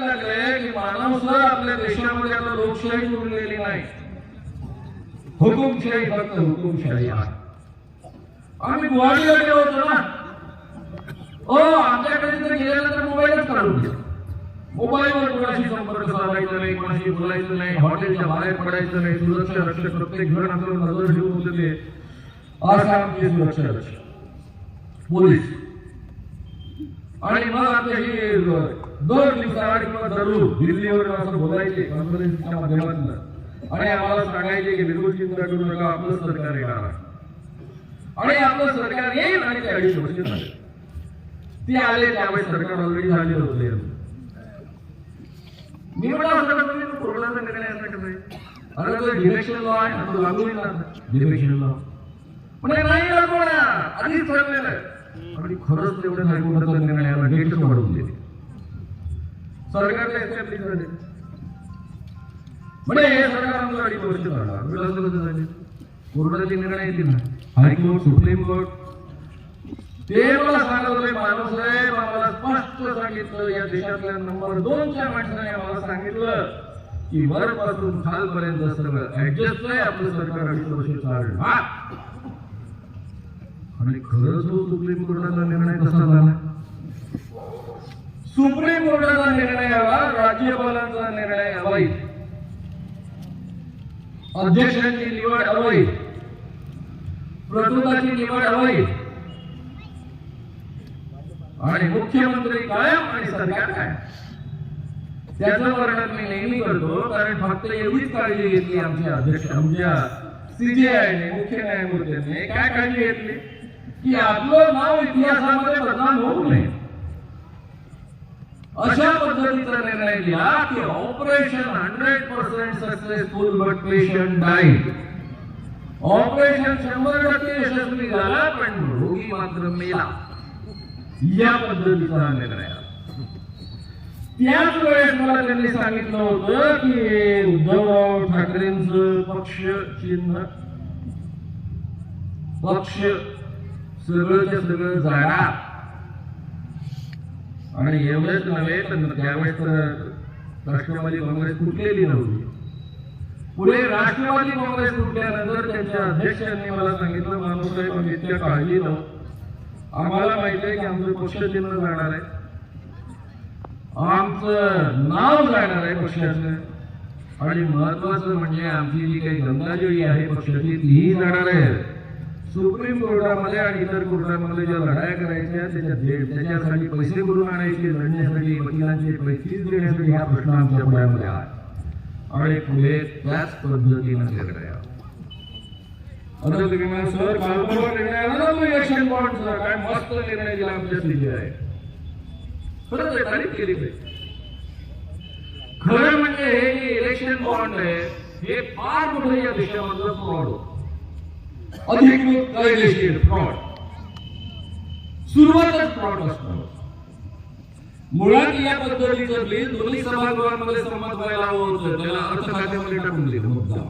लागले की मानवसर आपल्या देशामध्ये आता लोकशाही उरलेली नाही, हुकुमशाही, फक्त हुकुमशाही आहे. आम्ही गुवाहाटीला गेलो होतो ना, आमच्याकडे जर गेलेला तर मोबाईलच काढून घ्या. मोबाईलवर कोणाशी संपर्क साधायचा नाही, कोणाशी बोलायचं नाही, हॉटेलच्या बाहेर पडायचं नाही, सुरक्षा रक्षक प्रत्येक घर आपल्याला नजर ठेवून होते. असं आमची सुरक्षा रक्षक पोलीस. आणि मग आमच्याशी 2 दिवसाआड किंवा दररोज दिल्लीवर असं बोलायचे कॉन्फरन्सच्या माध्यमातून, आणि आम्हाला सांगायचे की बिलकुल चिंता करू नका, आपलं सरकार येणार आहे. आणि आपलं सरकार येईल. आणि ते 2.5 वर्ष झाले. ते आले त्यावेळेस सरकार ऑलरेडी झालेलं होते. मी म्हटलं कोरोनाचा निर्णय असा कसं आहे, अरे डिरेक्शन लॉ आहे, आता लागू येणार डिरेक्शन लॉ म्हणजे नाही लागू होणार, आधीच ठरलेलं आहे. आणि खरंच तेवढं लागू होण्याचा निर्णय आला, डेट वाढवून दिली सरकारने एस्टॅब्लिश झाले. म्हणजे हे सरकार आमचं 2.5 वर्ष झालं. कोर्टाचे निर्णय येतील ना, हायकोर्ट, सुप्रीम कोर्ट, ते मला सांगत होते मानवसाहेब, आम्हाला स्पष्ट सांगितलं, या देशातल्या नंबर 2च्या माणसाने आम्हाला सांगितलं की वरपासून खालपर्यंत सगळं ऍडजस्ट आहे, आपलं सरकार 2.5 वर्ष चालणार. आणि खरंच सुप्रीम कोर्टाचा निर्णय कसा झाला? सुप्रीम कोर्टाचा निर्णय आला, राज्यपालांचा निर्णय अवैध, अध्यक्षांची निवड अवैध, प्रतुताची निवड अवैध, आणि मुख्यमंत्री कायम आणि सरकार काय. त्याचं वर्णन मी नेहमी करतो, कारण फक्त एवढीच काळजी घेतली आमच्या अध्यक्ष, आमच्या सीबीआयने, मुख्य न्यायमूर्तीने काय काळजी घेतली की आपलं नाव इतिहासामध्ये बदनाम होऊ नये. अशा पद्धतीचा निर्णय दिला की operation 100% successful but patient died. Operation 100% यशस्वी झाला, पण रोगी मात्र मेला. या पद्धतीचा निर्णय. त्याच वेळेस मला त्यांनी सांगितलं होतं की उद्धव ठाकरेंचं पक्ष चिन्ह, पक्ष सगळंच्या सगळं जाणार. आणि एवढंच नव्हे तर त्यावेळेस तर राष्ट्रवादी काँग्रेस फुटलेली नव्हती. पुढे राष्ट्रवादी काँग्रेस फुटल्यानंतर त्यांच्या अध्यक्षांनी मला सांगितलं, मानवसाहेब इतक्या काळजी नव्हती, आम्हाला माहिती आहे की आमचं पक्ष चिन्ह जाणार आहे, आमचं नाव जाणार आहे पक्षाचं, आणि महत्वाचं म्हणजे आमची जी काही गंगाजळी आहे पक्षाची तीही जाणार आहे. सुप्रीम कोर्टामध्ये आणि इतर कोर्टामध्ये ज्या लढाया करायच्या त्याच्यासाठी पैसे भरून आणायचे, लढण्यासाठी वकिलांचे पैसे देण्यासाठी हा प्रश्न आमच्या पुढ्यामध्ये आहे. आणि पुढे त्याच पद्धतीनं निर्णय सर कालपर्वा निर्णय आला ना इलेक्शन बॉन्डचा, काय मस्त निर्णय दिला आमच्या सीबीआय. खरंच तारीफ केली पाहिजे. खरं म्हणजे हे जे इलेक्शन बॉन्ड आहे हे फार मोठं या देशामधलं फ्रॉड होतं, अधिकृत कायदेशीर फ्रॉड. सुरुवातच फ्रॉड असतं. मुळात या पद्धतीचं बिल दोन्ही सभागृहांमध्ये संमत व्हायला हवं होतं, त्याला अर्थ खात्यामध्ये टाकून दिलं मुद्दाम,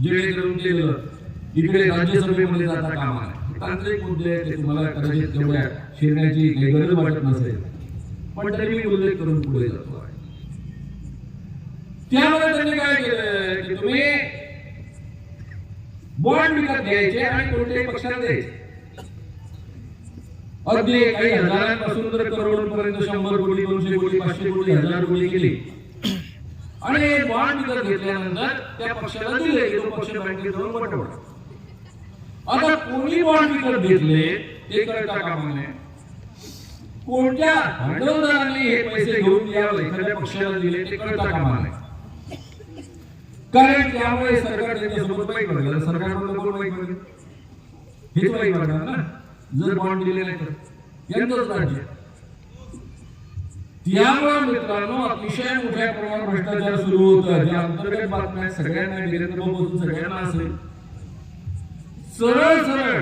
जेणेकरून ते इकडे राज्यसभेमध्ये जाता कामा नये. तांत्रिक मुद्दे आहेत, ते तुम्हाला कदाचित तेवढ्या शिरण्याची काही गरज वाटत नसेल, पण तरी मी उल्लेख करून पुढे जातो आहे. त्यामुळे त्यांनी काय केलं की तुम्ही बॉन्ड विकत घ्यायचे आणि कोणत्याही पक्षाला द्यायचे. अगदी काही हजारांपासून तर करोडोपर्यंत 100 कोटी, 200 कोटी, 500 कोटी, 1000 कोटी केली. आणि बॉन्ड विकत घेतल्यानंतर त्या पक्षाला दिले की तो पक्ष बँकेत जाऊन पटवला. आता कोणी बॉन्ड विकत घेतले ते कळता कामा नये. कोणत्या भांडवलदारांनी हे पैसे घेऊन या एखाद्या पक्षाला दिले ते कळता कामा नये. कारण त्यामुळे सरकार त्यांच्यासोबत वाईट वागलं. सरकारला कोण वाईट वागलं? हेच वाईट वागणार ना जर बॉन्ड दिले नाही तर, यांचंच राज्य. त्यामुळे मित्रांनो अतिशय मोठ्या प्रमाणात भ्रष्टाचार सुरू होता. ज्या अंतर्गत बातम्या सगळ्यांना गिरेंद्रबाबूंना सगळ्यांना असेल. सरळ सरळ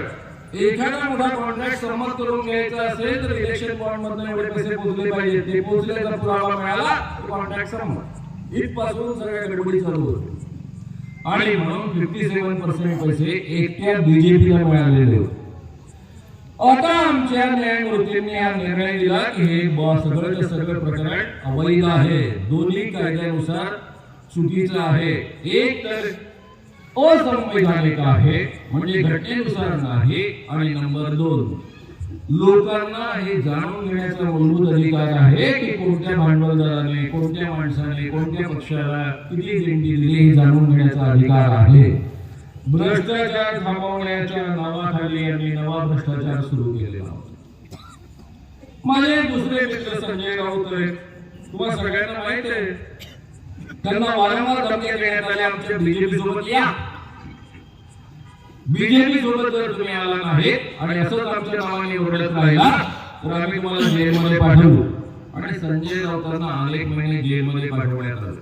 एखादा मोठा कॉन्ट्रॅक्ट सहमत करून घ्यायचा असेल तर इलेक्शन बॉन्ड मधून एवढे पैसे पोहोचले पाहिजे. ते पोहोचल्याचा पुरावा मिळाला कॉन्ट्रॅक्ट सहमत. इथपासून सगळ्या गडबडी चालू होते. आणि म्हणून 57% पैसे एकट्या बीजेपीला मिळालेले होते. आता आमच्या न्यायमूर्तींनी हा निर्णय दिला की हे सगळं सगळं प्रकरण अवैध आहे, दोन्ही कायद्यानुसार चुकीचं आहे. एक तर असंवैधानिक आहे म्हणजे घटनेनुसार नाही, आणि नंबर 2 लोकांना हे जाणून घेण्याचा मूलभूत अधिकार आहे की कोणत्या भांडवलदाराने, कोणत्या माणसाने, कोणत्या पक्षाला किती देणगी दिली हे जाणून घेण्याचा अधिकार आहे. भ्रष्टाचार थांबवण्याच्या नावाखाली यांनी नवा भ्रष्टाचार सुरू केलेला होता. माझे दुसरे मित्र संजय राऊत आहेत, तुम्हाला सगळ्यांना माहित आहे, त्यांना वारंवार धमक्या देण्यात आल्या आमच्या बीजेपी सोबत या, बीजेपी सोबत जर तुम्ही आला नाही आणि असंच आमच्या नावाने ओरडत राहिला तर आम्ही तुम्हाला जेलमध्ये पाठवू. आणि संजय राऊतांना अनेक महिने जेलमध्ये पाठवण्यात आलं.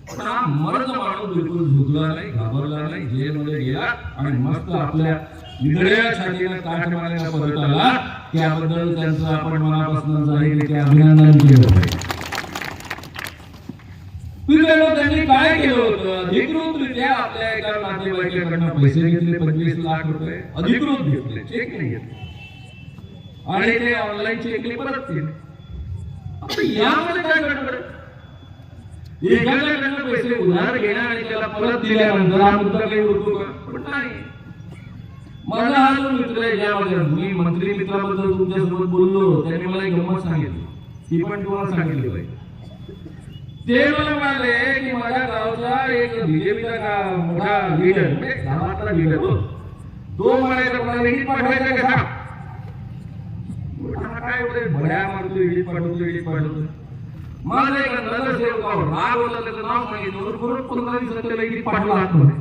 पण हा मर्द माणूस बिलकुल झुकला नाही, घाबरला नाही, जेलमध्ये गेला आणि मस्त आपल्या निधड्या छातीला ताठ मारण्याला परत आला. त्याबद्दल त्यांचं आपण मनापासून जाहीर अभिनंदन केलं. त्यांनी काय केलं होतं, अधिकृतरित्या आपल्या एका नातेवाईकाकडनं पैसे घेतले, 25 लाख रुपये अधिकृत घेतले, चेक नाही घेतले, आणि ते ऑनलाईन चेकने परत केले. आता यामध्ये काय गडबड? एखाद्याकडनं पैसे उधार घेणं आणि त्याला परत दिल्यानंतर हा मुद्दा काही उरतो का? पण नाही. माझा हा जो मित्र आहे, ज्यामध्ये मी मंत्री मित्राबद्दल तुमच्यासोबत बोललो, त्यांनी मला एक गंमत सांगितली, ती पण तुम्हाला सांगितली पाहिजे. ते मला म्हणाले की माझ्या गावचा एक बीजेपीचा मोठा लीडर, गावातला लीडर, तो म्हणायचा मला इडीत पाठवायचा कसा? काय एवढे भड्या मारतो, इडीत पाठवतो. माझा एक नगरसेवकावर राग होता, त्याचं नाव सांगितलं, बरोबर 15 दिवसात त्याला इडीत पाठवला आतमध्ये.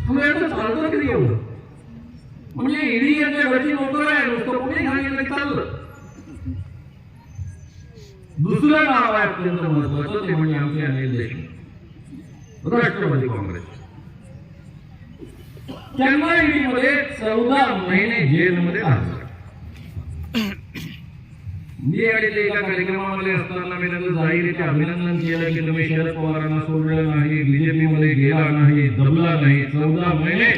तुम्ही एवढं चालतं कधी एवढं? म्हणजे ईडी यांच्या घरची नोकर आहे, नुसतं कोणी सांगितलं चाललं. दुसरं नाव आहे अत्यंत महत्वाचं, ते म्हणजे आमचे अनिल देशमुख, राष्ट्रवादी काँग्रेस. त्यांना ईडीमध्ये 14 महिने जेलमध्ये राहिलं. मी आणि ते एका कार्यक्रमामध्ये असताना मी त्यांचं जाहीर अभिनंदन केलं की तुम्ही शरद पवारांना सोडलं नाही, बीजेपी मध्ये गेला नाही, दबला नाही, 14 महिने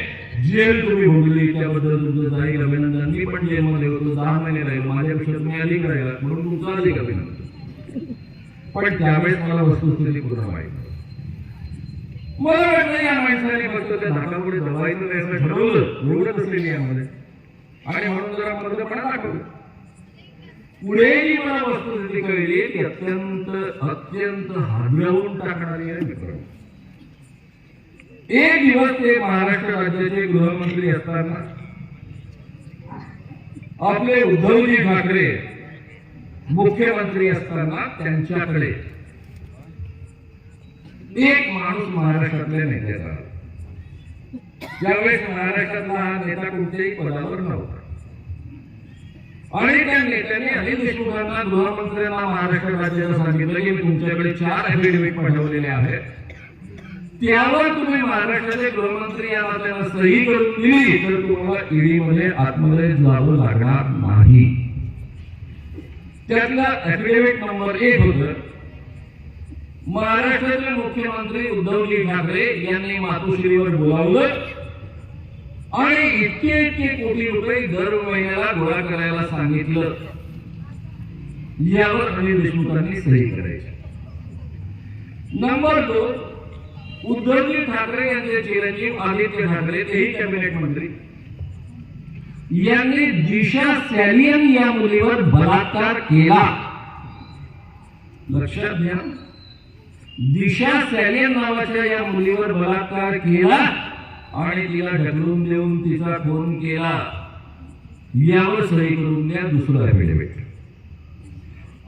जेल तुम्ही भोगली, त्याबद्दल तुमचं जाहीर अभिनंदन. मी पण जेलमध्ये होतो, 10 महिने राहिलो, माझ्यापेक्षा तुम्ही अधिक राहिला म्हणून तुमचं अधिक अभिनंदन. पण त्यावेळेस मला वस्तुस्थिती पूर्ण माहिती. मला वाटलं या माणसाने फक्त त्या धाकापुढे दबायचं नाही असं ठरवलं, एवढंच असलेली यामध्ये, आणि म्हणून जरा मर्दपणा दाखवलं. पुढेही मला वस्तुस्थिती कळली की अत्यंत हादरवून टाकणारी आहे मित्र. एक दिवस ते महाराष्ट्र राज्याचे गृहमंत्री असताना आपले उद्धवजी ठाकरे मुख्यमंत्री असताना त्यांच्याकडे एक माणूस महाराष्ट्रातल्या नेत्याचा, त्यावेळेस महाराष्ट्रातला हा नेता कोणत्याही पदावर नव्हता, आणि त्या नेत्याने अनिल देशमुखांना, गृहमंत्र्यांना महाराष्ट्र राज्याला सांगितलं की तुमच्याकडे 4 ऍफिडेव्हिट पाठवलेले आहेत, त्यावर तुम्ही महाराष्ट्राचे गृहमंत्री या नात्यानं सही करून दिली तर तुम्हाला ईडी मध्ये आतमध्ये जावं लागणार नाही. त्यातला ऍफिडेव्हिट नंबर 1 होतं, महाराष्ट्राचे मुख्यमंत्री उद्धवजी ठाकरे यांनी मातोश्रीवर बोलावलं आणि इतके कोटी रुपये दर महिन्याला गोळा करायला सांगितलं. यावर अनिल देशमुखांनी सही करायची. नंबर 2, उद्धवजी ठाकरे यांचे चिरंजीव आदित्य ठाकरे, तेही कॅबिनेट मंत्री, यांनी दिशा सॅलियन या मुलीवर बलात्कार केला. लक्षात घ्या, दिशा सॅलियन नावाच्या या मुलीवर बलात्कार केला आणि तिला ढकलून देऊन तिचा खून केला. यावर सही करून द्या. दुसरं ऍफिडेव्हिट,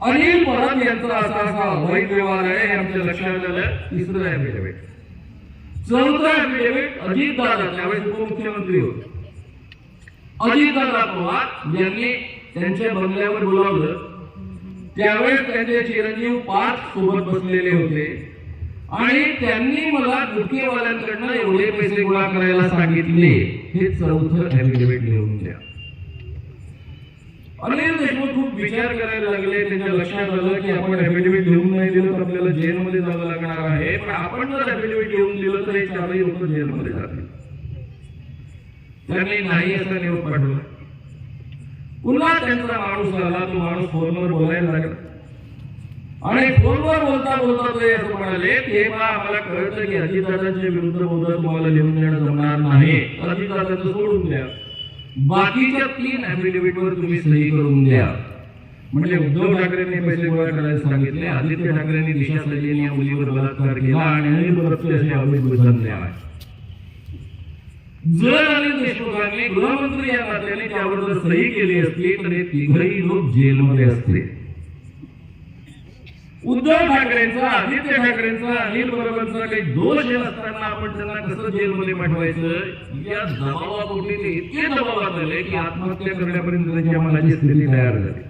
अनिल परब यांचा असा अवैध व्यवहार आहे हे आमच्या लक्षात आलं. तिसरं ऍफिडेव्हिट. चौथा ऍफिडेव्हिट, अजितदादा, त्यावेळेस उपमुख्यमंत्री होते, अजितदादा पवार यांनी त्यांच्या बंगल्यावर बोलावलं. त्यावेळेस त्यांचे चिरंजीव 5 सोबत बसलेले होते आणि त्यांनी मला गुटखेवाल्यांकडनं एवढे पैसे गोळा करायला सांगितले. हे चौथं ऍफिडेव्हिट लिहून द्या. अनिल देशमुख खूप विचार करायला लागले. त्यांच्या लक्षात आलं की आपण ऍफिडेव्हिट लिहून नाही दिलं तर आपल्याला जेलमध्ये जावं लागणार आहे, पण आपण जर ऍफिडेव्हिट लिहून दिलं तर हे 4ही लोक जेलमध्ये जातील. त्यांनी नाही असं निरोप पाठवला. पुन्हा त्यांचा माणूस आला, तो माणूस फोनवर बोलायला लागला आणि फोनवर बोलता बोलता ते असं म्हणाले की हे पहा, आम्हाला कळतं की अजितदादांच्या विरुद्ध मुद्दा तुम्हाला लिहून देणं जमणार नाही, अजितदादांचं सोडून द्या, बाकीच्या 3 ऍफिडेव्हिटवर तुम्ही सही करून द्या. म्हणजे उद्धव ठाकरेंनी पैसे गोळा करायला सांगितले, आदित्य ठाकरेंनी दिशा सजनी या मुलीवर बलात्कार केला आणि अनिल बलकचे असे आरोप बसवले आहे. जर अनिल देशमुखांनी गृहमंत्री या नात्याने त्यावर जर सही केली असती तर हे तिघही लोक जेलमध्ये असते. उद्धव ठाकरेंचा, आदित्य ठाकरेंचा, अनिल बरोबरचा काही दोष येत असताना आपण त्यांना कसं जेलमध्ये पाठवायचं, या दबावापोटी ते इतके दबावात आले की आत्महत्या करण्यापर्यंत त्यांची आम्हाला स्थिती तयार झाली.